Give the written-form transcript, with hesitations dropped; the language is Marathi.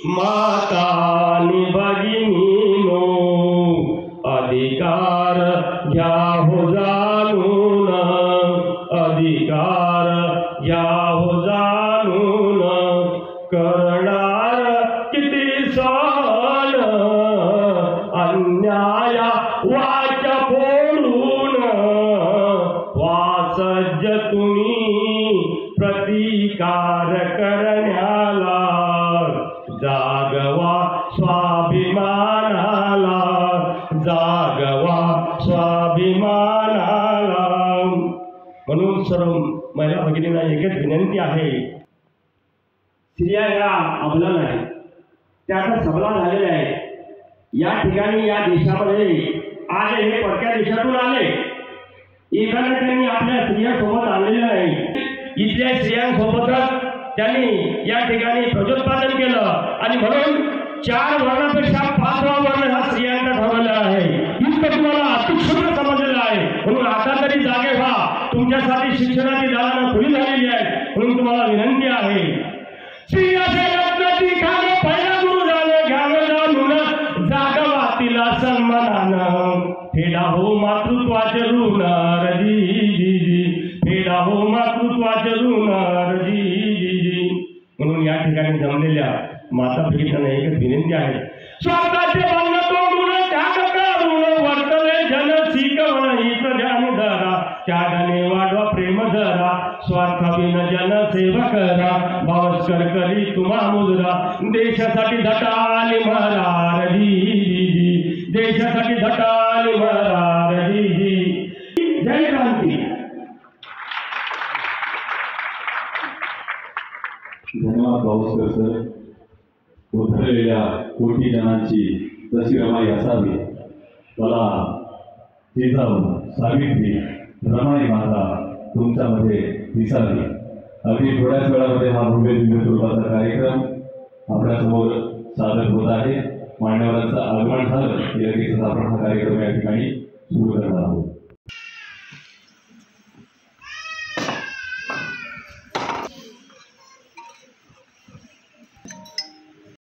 मातानी भगिनीनो अधिकार घ्या हो जाणून, अधिकार घ्या हो जाणून, करणार किती सहन अन्याया वाचा फोडून, वासज्ज तुम्ही प्रतिकार करण्याला, जागवा स्वाभिमानाला, जागवा स्वाभिमानाला. म्हणून सर्व महिला भगिनींना एकच विनंती आहे, स्त्रिया या अबला नाही, त्या आता सबला झालेल्या आहेत. या ठिकाणी या देशामध्ये आज हे परक्या देशातून आले, एकाने त्यांनी आपल्या स्त्रियांसोबत आणलेल्या नाही, इथल्या स्त्रियांसोबतच त्यांनी या ठिकाणी प्रजोत्पादन केलं आणि म्हणून 4 वर्णापेक्षा 5वा वर्ण हा स्त्रियांचा ठरवलेला आहे. इतकं तुम्हाला अतिक्षुद्र समजलेलं आहे. म्हणून आता तरी जागे व्हा, तुमच्यासाठी शिक्षणाची दालनं खुली झालेली आहे. म्हणून तुम्हाला विनंती आहे, स्त्रियाचे रत्नाची खाणं पहिला गुरु झालं घ्यावं जाणून, जागवा तिला सन्मानानं, फेडा हो मातृत्वाचे ऋण रजी, फेडा हो मातृत्वाचे ऋण रजी. म्हणून या ठिकाणी जमलेल्या माता भगिनींना एकच विनंती आहे, स्वार्थाचे बंध तोडून त्याग करून वर्तले जन शिकवण हीच ध्यान धरा, त्यागाने वाढवा प्रेम धरा, स्वार्थाविन जन सेवा करा, भावस्कर करी तुम्हा मुजरा, देशासाठी झटाली महाराजी, देशासाठी झटाली महाराजी. जय क्रांती. धन्यवाद भाऊस्कर सर. उधळलेल्या कोटी जणांची जशी रमाई असावी, मला जिजाऊ सावित्री रमाई माता तुमच्यामध्ये दिसावी. अगदी थोड्याच वेळामध्ये हा भव्य दिव्य स्वरूपाचा कार्यक्रम आपल्यासमोर सादर होत आहे. मान्यवरांचं आगमन झालं की लगेचच आपण हा कार्यक्रम या ठिकाणी सुरू करणार आहोत.